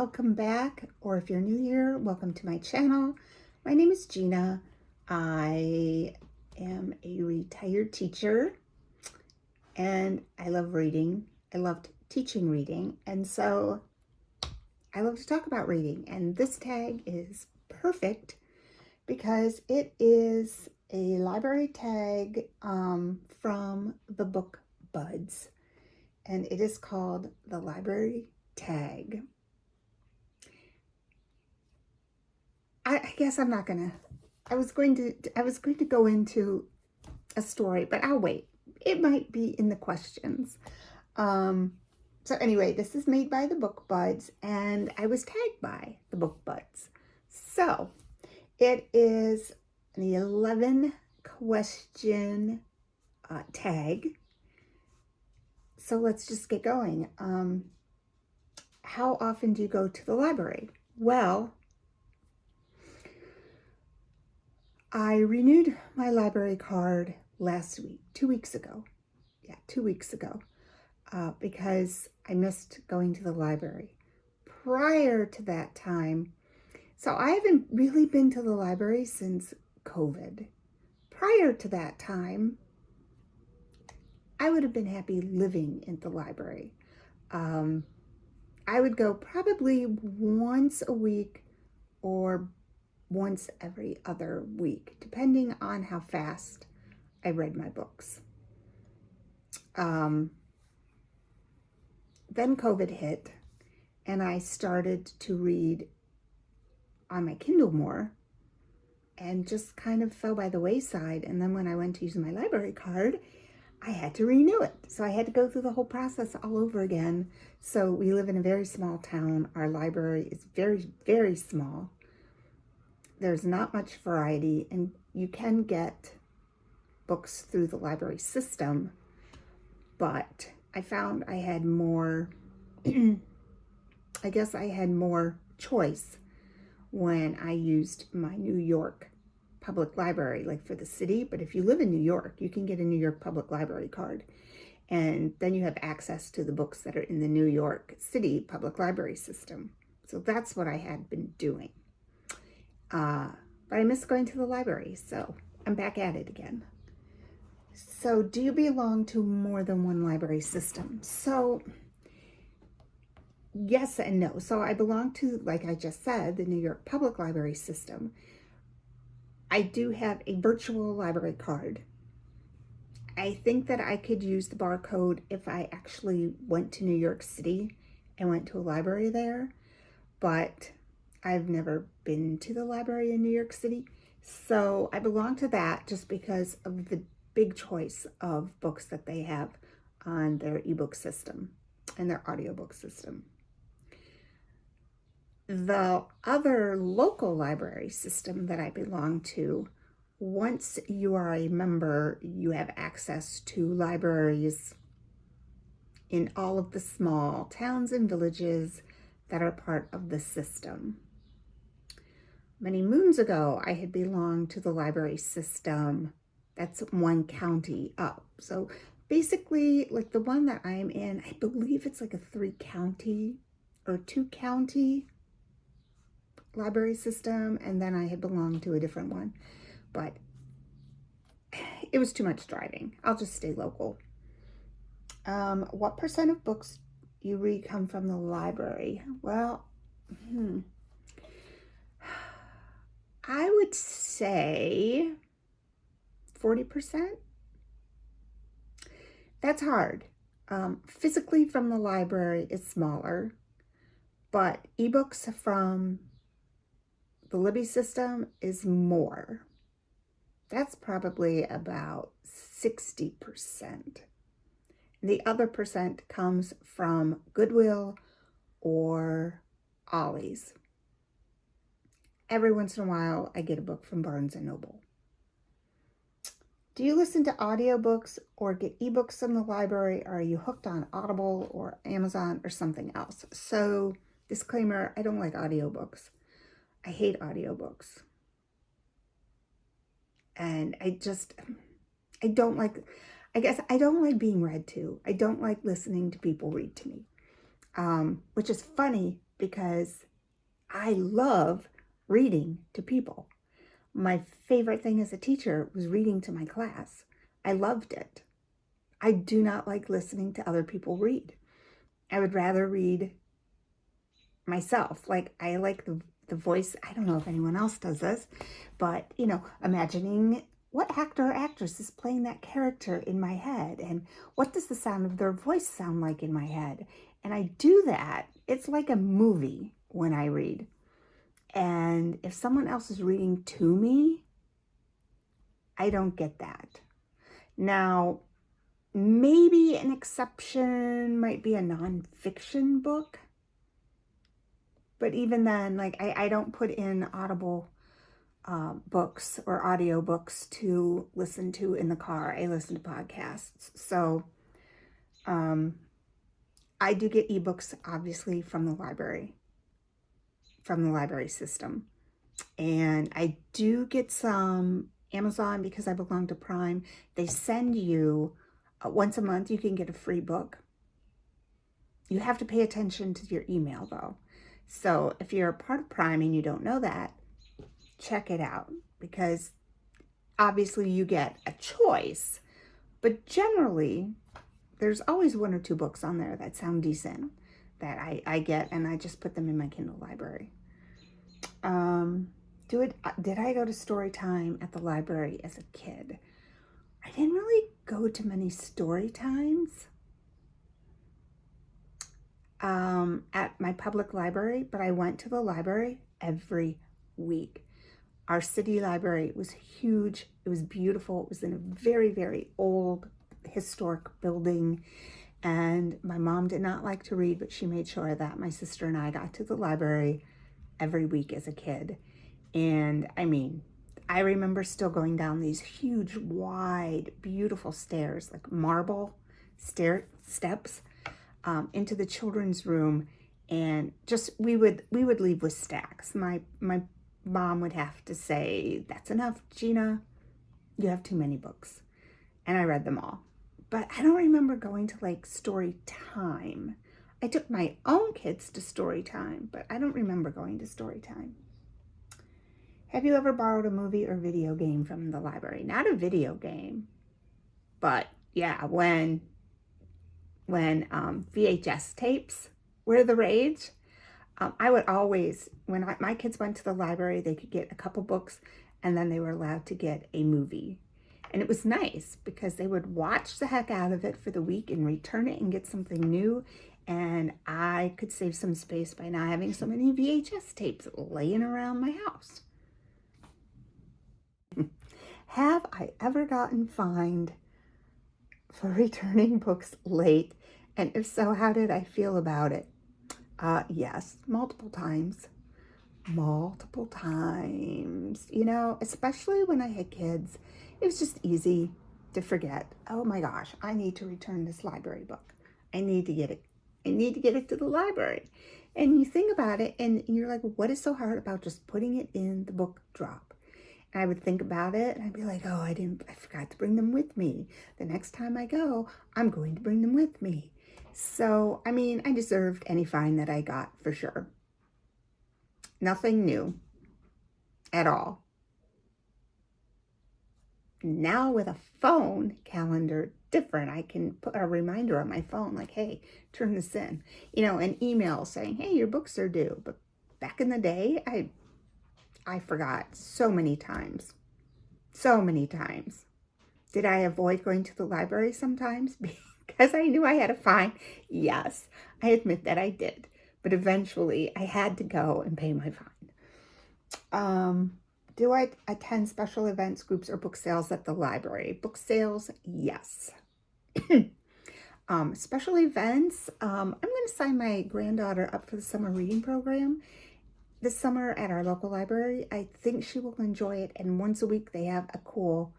welcome back, or if you're new here, welcome to my channel. My name is Gina. I am a retired teacher and I love reading. I loved teaching reading, and so I love to talk about reading, and this tag is perfect because it is a library tag from the book Buds, and it is called the library tag. I guess I'm not gonna. I was going to go into a story, but I'll wait. It might be in the questions. So anyway, this is made by the Book Buds, and I was tagged by the Book Buds. So it is an 11 question tag. So let's just get going. How often do you go to the library? Well, I renewed my library card last week, 2 weeks ago. Yeah, 2 weeks ago, because I missed going to the library. Prior to that time, so I haven't really been to the library since COVID. Prior to that time, I would have been happy living in the library. I would go probably once a week or once every other week, depending on how fast I read my books. Then COVID hit, and I started to read on my Kindle more, and just kind of fell by the wayside. And then when I went to use my library card, I had to renew it. So I had to go through the whole process all over again. So we live in a very small town. Our library is very, very small. There's not much variety, and you can get books through the library system, but I found I had more, I guess I had more choice when I used my New York Public Library, like for the city. But if you live in New York, you can get a New York Public Library card, and then you have access to the books that are in the New York City Public Library system. So that's what I had been doing. But I miss going to the library, so I'm back at it again. So do you belong to more than one library system? So yes and no. So I belong to, like I just said, the New York Public Library system. I do have a virtual library card. I think that I could use the barcode if I actually went to New York City and went to a library there, but I've never been to the library in New York City. So I belong to that just because of the big choice of books that they have on their ebook system and their audiobook system. The other local library system that I belong to, once you are a member, you have access to libraries in all of the small towns and villages that are part of the system. Many moons ago, I had belonged to the library system that's one county up. So basically, like the one that I'm in, I believe it's like a 3-county or 2-county library system, and then I had belonged to a different one, but it was too much driving. I'll just stay local. What percent of books you read come from the library? Well, I would say 40%. That's hard. Physically from the library is smaller, but ebooks from the Libby system is more. That's probably about 60%. The other percent comes from Goodwill or Ollie's. Every once in a while, I get a book from Barnes & Noble. Do you listen to audiobooks or get ebooks from the library, or are you hooked on Audible or Amazon or something else? So, disclaimer, I don't like audiobooks. I hate audiobooks. And I don't like, I guess I don't like being read to. I don't like listening to people read to me, which is funny because I love reading to people. My favorite thing as a teacher was reading to my class. I loved it. I do not like listening to other people read. I would rather read myself. Like, I like the voice. I don't know if anyone else does this, but, imagining what actor or actress is playing that character in my head, and what does the sound of their voice sound like in my head. And I do that. It's like a movie when I read. And if someone else is reading to me, I don't get that. Now, maybe an exception might be a nonfiction book. But even then, like, I don't put in Audible books or audio books to listen to in the car. I listen to podcasts. So I do get ebooks, obviously, from the library system. And I do get some Amazon because I belong to Prime. They send you once a month, you can get a free book. You have to pay attention to your email, though. So if you're a part of Prime and you don't know that, check it out, because obviously you get a choice, but generally there's always one or two books on there that sound decent that I get, and I just put them in my Kindle library. Did I go to story time at the library as a kid? I didn't really go to many story times at my public library, but I went to the library every week. Our city library was huge. It was beautiful. It was in a very, very old historic building. And my mom did not like to read, but she made sure that my sister and I got to the library every week as a kid. And I mean, I remember still going down these huge, wide, beautiful stairs, like marble steps, into the children's room, and just we would leave with stacks. My mom would have to say, "That's enough, Gina. You have too many books," and I read them all. But I don't remember going to like story time. I took my own kids to story time, but I don't remember going to story time. Have you ever borrowed a movie or video game from the library? Not a video game, but yeah, when VHS tapes were the rage, I would always, when my kids went to the library, they could get a couple books, and then they were allowed to get a movie. And it was nice because they would watch the heck out of it for the week and return it and get something new. And I could save some space by not having so many VHS tapes laying around my house. Have I ever gotten fined for returning books late? And if so, how did I feel about it? Yes, multiple times. Multiple times. Especially when I had kids, it was just easy to forget. Oh my gosh, I need to return this library book. I need to get it. I need to get it to the library. And you think about it and you're like, what is so hard about just putting it in the book drop? And I would think about it and I'd be like, oh, I forgot to bring them with me. The next time I go, I'm going to bring them with me. So, I mean, I deserved any fine that I got for sure. Nothing new at all. Now with a phone calendar, different. I can put a reminder on my phone like, hey, turn this in. An email saying, hey, your books are due. But back in the day, I forgot so many times. So many times. Did I avoid going to the library sometimes because I knew I had a fine? Yes, I admit that I did. But eventually I had to go and pay my fine. Do I attend special events, groups, or book sales at the library? Book sales, yes. Special events, I'm going to sign my granddaughter up for the summer reading program this summer at our local library. I think she will enjoy it, and once a week they have a cool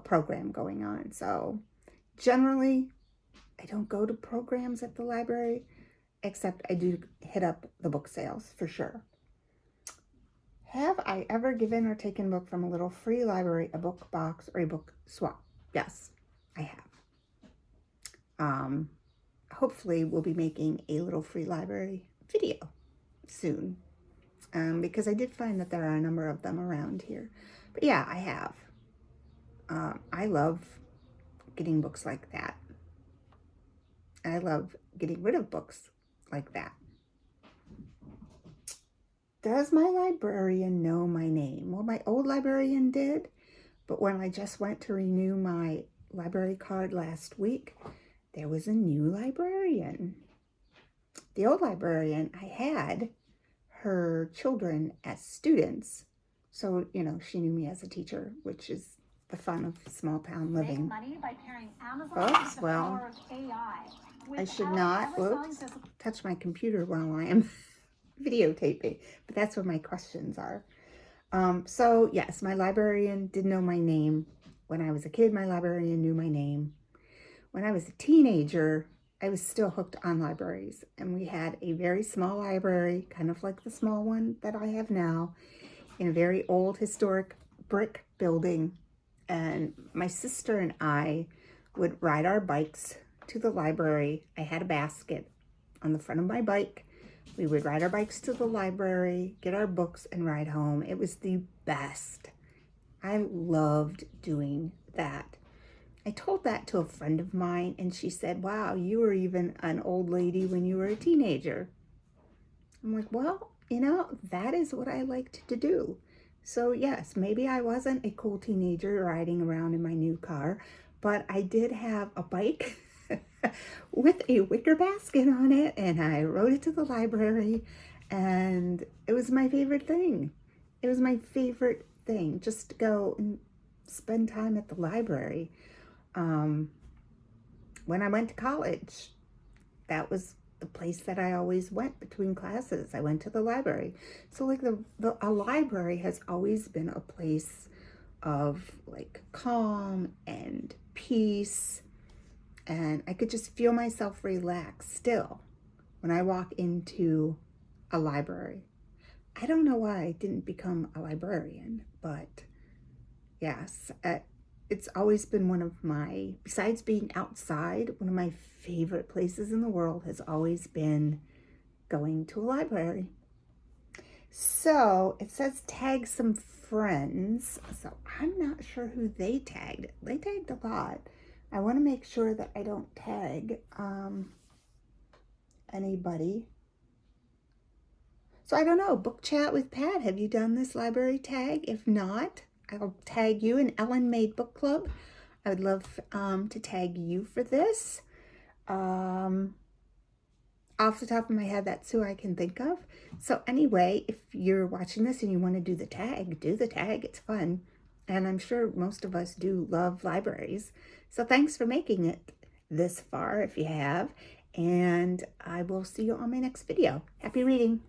program going on. So generally, I don't go to programs at the library, except I do hit up the book sales for sure. Have I ever given or taken a book from a little free library, a book box, or a book swap? Yes, I have. Hopefully we'll be making a little free library video soon. Because I did find that there are a number of them around here. But yeah, I have. I love getting books like that. I love getting rid of books like that. Does my librarian know my name? Well, my old librarian did, but when I just went to renew my library card last week, there was a new librarian. The old librarian, I had her children as students. So, you know, she knew me as a teacher, which is the fun of small town living. Money by pairing Amazon Oops, with the well, power of AI. I should not touch my computer while I am videotaping, but that's where my questions are. So yes, my librarian did know my name. When I was a kid, my librarian knew my name. When I was a teenager, I was still hooked on libraries, and we had a very small library, kind of like the small one that I have now, in a very old historic brick building. And my sister and I would ride our bikes to the library. I had a basket on the front of my bike. We would ride our bikes to the library, get our books, and ride home. It was the best. I loved doing that. I told that to a friend of mine, and she said, wow, you were even an old lady when you were a teenager. I'm like, well, you know, that is what I liked to do. So yes, maybe I wasn't a cool teenager riding around in my new car, but I did have a bike with a wicker basket on it, and I rode it to the library, and it was my favorite thing. It was my favorite thing, just to go and spend time at the library. When I went to college, that was the place that I always went between classes. I went to the library. So like a library has always been a place of like calm and peace, and I could just feel myself relax still when I walk into a library. I don't know why I didn't become a librarian, but yes, it's always been one of my, besides being outside, one of my favorite places in the world has always been going to a library. So it says tag some friends. So I'm not sure who they tagged. They tagged a lot. I want to make sure that I don't tag anybody. So I don't know, Book Chat with Pat, have you done this library tag? If not, I'll tag you in Ellen Made Book Club. I would love to tag you for this. Off the top of my head, that's who I can think of. So anyway, if you're watching this and you want to do the tag, do the tag. It's fun. And I'm sure most of us do love libraries. So thanks for making it this far if you have. And I will see you on my next video. Happy reading.